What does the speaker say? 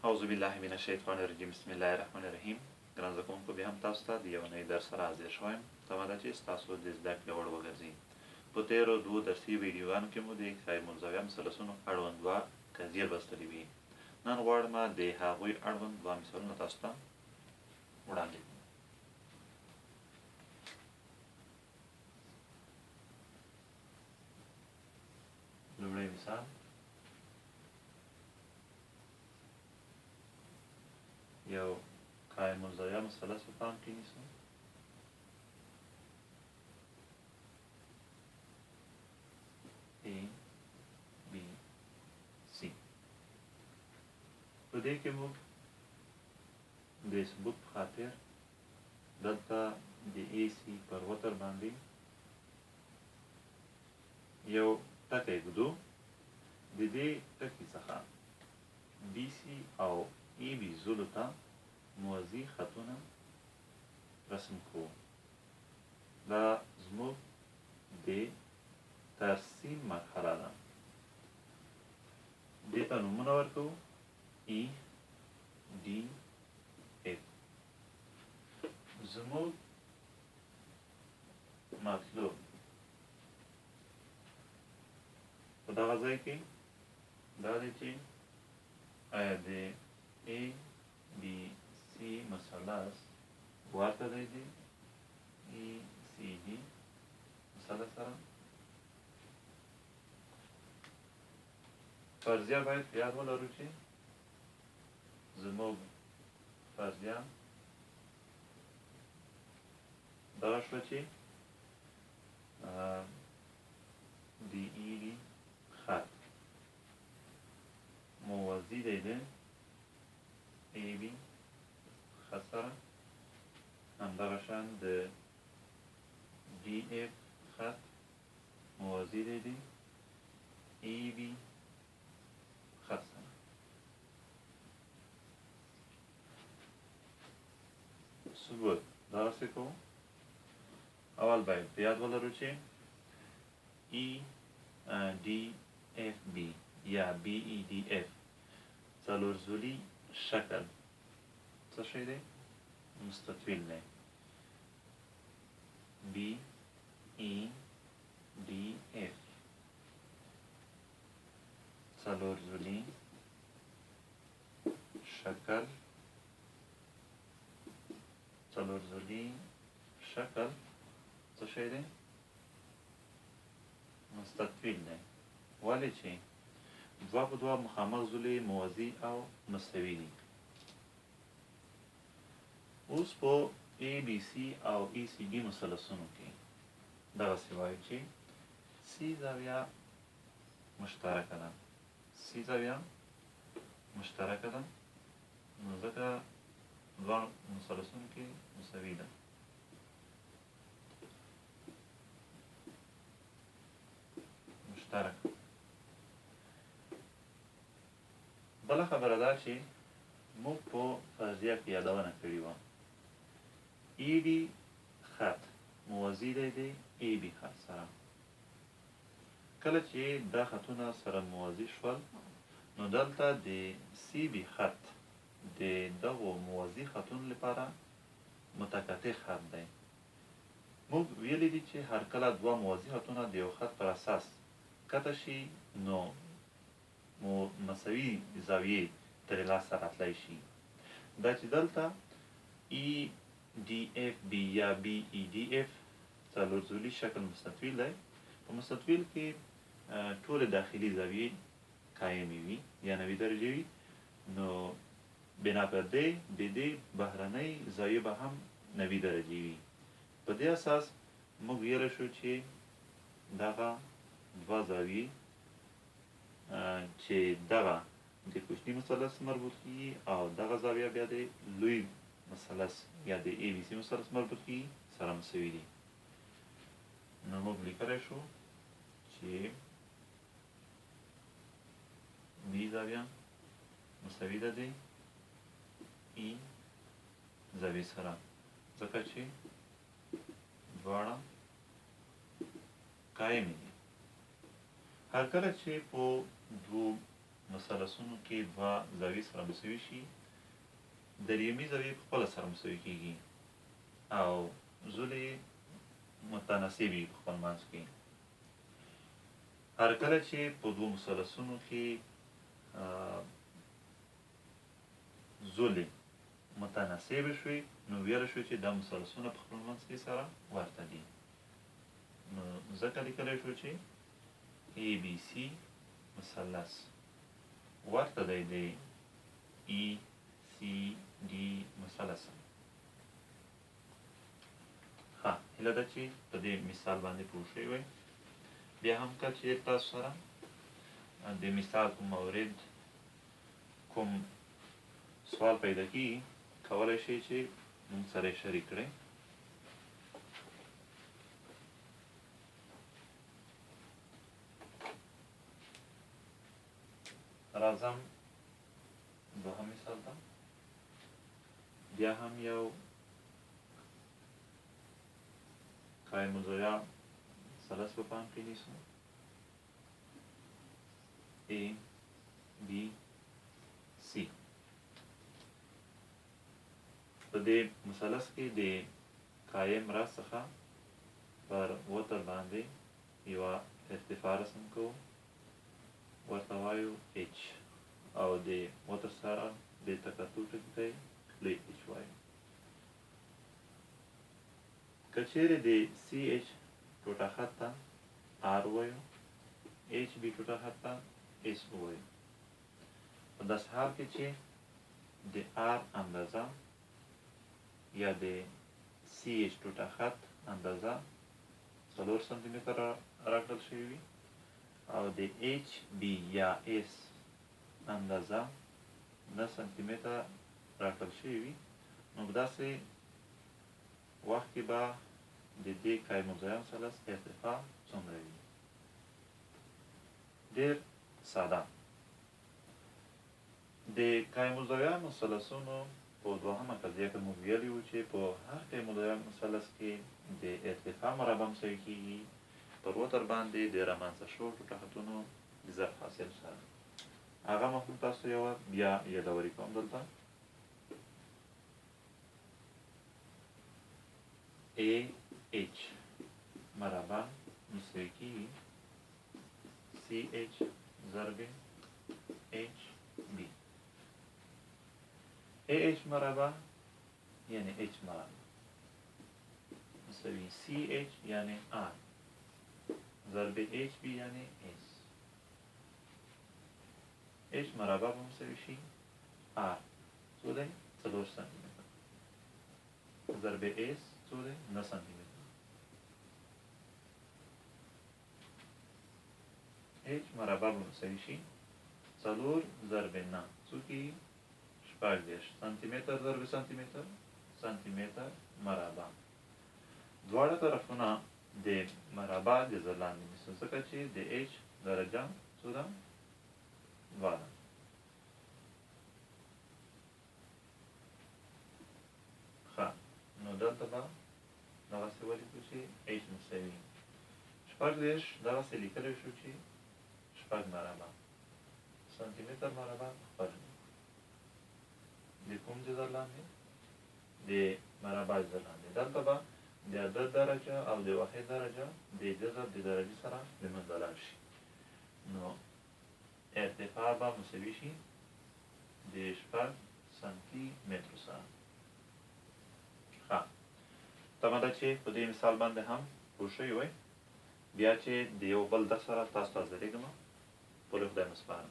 اعوذ بالله من الشیطان الرجیم بسم الله الرحمن الرحیم. ګران زده کوونکو، بیا هم تاسو ته د یو نوي درس سره حاضر شوم. تمه ده چې ستاسو د زده کړې وړ وګرځي. په تېرو دوو درسي ویډیوګانو کې مو د قایم الزاویه مثلثونو اړوند دوه قضیې لوستلې وي. نن غواړم د هغوی اړوند دوه مثالونه تاسو ته وړاندې کړم. لومړی مثال: یو قایم الزاویه مثلث په پام کې نیسو. A B C. په دې کې موږ د ثبوت په خاطر دلته د AC پر وتر باندې یو ټکی ږدو. د دې ټکي څخه BC او AB زولو ته موازي خطونه رسم کوو. دا زموږ د ترسیم مرحله ده. دې ته نومونه ورکوو: E D F. زموږ مطلوب په دغه ځای کې دا دی چې آیا د A B C مثلث ورته دی د E C D مثلث سره. فرضیه باید په یاد ولرو چې زموږ فرضیه دغه شوه چې د ED خط موازي دی د AB خط سره، همدغه شان د DF خط موازي دی د EB خط سره. ثبوت دغسې کوو. اول باید په یاد ولرو چې EDFB یا BEDF څلورزولي شکل څه شی دی؟ مستطیل دی. BEDF څلورزولي شکل څه شی دی؟ مستطیل دی. ولې چې دوه په دوه مخامخ زولې موازي او مساوي دي. اوس په ABC او ECD مثلثونو کې دغسې وایو چې C زاویه مشترکه ده. C زاویه مشترکه ده، نو ځکه دواړو مثلثونو کې مساوي ده. مشترک. بله خبره دا چې موږ په فرضیه کې یادونه کړې وه. ED خط موازي دی د AB خط سره. کله چې دا خطونه سره موازي شول، نو دلته د CB خط د دغو موازي خطونو لپاره متقاطع خط دی. موږ ویلی دي چې هر کله دوه موازي خطونه د یو خط پر اساس قطع شي، نو مساوي زاویې ترې لاسته راتلی شي. دا چې دلته EDFB یا BEDF څلورزولي شکل مستطیل دی. په مستطیل کې ټولې داخلي زاویې قایمې وي یا 90 درجې وي، نو بنا پر دې د دې بهرنۍ زاویې به هم 90 درجې وي. په دې اساس موږ ویلی شو چې دغه دوه زاویې چې دغه د کوچني مثلث مربوط کیږي او دغه زاویه بیا د لوی مثلث یا د ABC مثلث مربوط کیږي سره مساوي دي. نو موږ لیکلی شو چې B زاویه مساوي ده د E زاویې سره، ځکه چې دواړه قایمې دي. هر کله چې په دوو مثلثونو کې دوه زاویې سره مساوي شي دریمې زاویې په خپله سره مساوي کېږي او زولې متناسبې په خپل منځ کې هر کله چې په دوو مثلثونو کې زولې متناسبې شوي نو ویلی شو چې دا مثلثونه په خپل منځ کې سره ورته دي نو ځکه لیکلی شو چې ABC مثلث ورته دی د ECD مثلث ښه هیله ده چې په دې مثال باندې پوه شوي وئ بیا هم کله چې تاسو سره د مثال په مورد کوم سوال پیدا کېږي کولی شئ چې موږ سره یې شریک کړئ راځم دوهم مثال ته بیا هم یو قایم الزاویه مثلث په پام کې نیسو A B C په دې مثلث کې د قایم راز څخه پر وتر باندې یوه ارتفاع رسم کوو ورته وایو H او د وتر سره د تکتو ټکي ته یې لوی H وایو که چیرې د CH ټوټه خط ته R وایو HB ټوټه خط ته S وایو په داسې حال کې چې د R اندازه یا د CH ټوټه خط اندازه 4 سانتي متر راکړل شوي وي او د HB یا S اندازه 9 سانتي متر راکړل شوي وي نو په داسې وخت کې به د دې قایم الزاویه مثلث ارتفاع څومره وي ډېر ساده د قایم الزاویه مثلثونو په دوهمه قضیه کې موږ ویلي وو چې په هر قایم الزاویه مثلث کې د ارتفاع مربع مساوي کېږي پر وتر باندې د رامنځته شوو ټوټه خطونو د ضرب حاصل سره هغه مفهوم تاسو یوه بیا یادوري کوم دلته AH مربع مساوي کېږي CH ضرب HB AH مربع یعنی H مربع مساوي CH یعنی R ضرب HB یعنی S H مربع به مساوي شي R څو دی 4 سانتي متر ضرب S څو دی 9 سانتي متر H مربع به مساوي شي 4 ضرب 9 څو کېږي 14 سانتي متر ضرب سانتي متر سانتي متر مربع دواړه طرفونه د مربع د زر لاندې نیسو ځکه چې د H درجه څو ده 2 ده ښه نو دلته به دغسې ولیکو چې H مساوي 14 دغسې لیکلی شو چې 6 مربع سانتي متر مربع خپل د کوم د زر لاندې د مربع د زر لاندې دلته به د عدد درجه او د واحد درجه د جذر د درجې سره له منځه لاړ شي نو ارتفاع به مساوي شي د 6 سانتي مترو سره ښه تمه ده چې په دې مثال باندې هم پوه شوي وئ بیا چې د یو بل درس سره تاسو ته حاضرېږم ټولو خدای مسپارم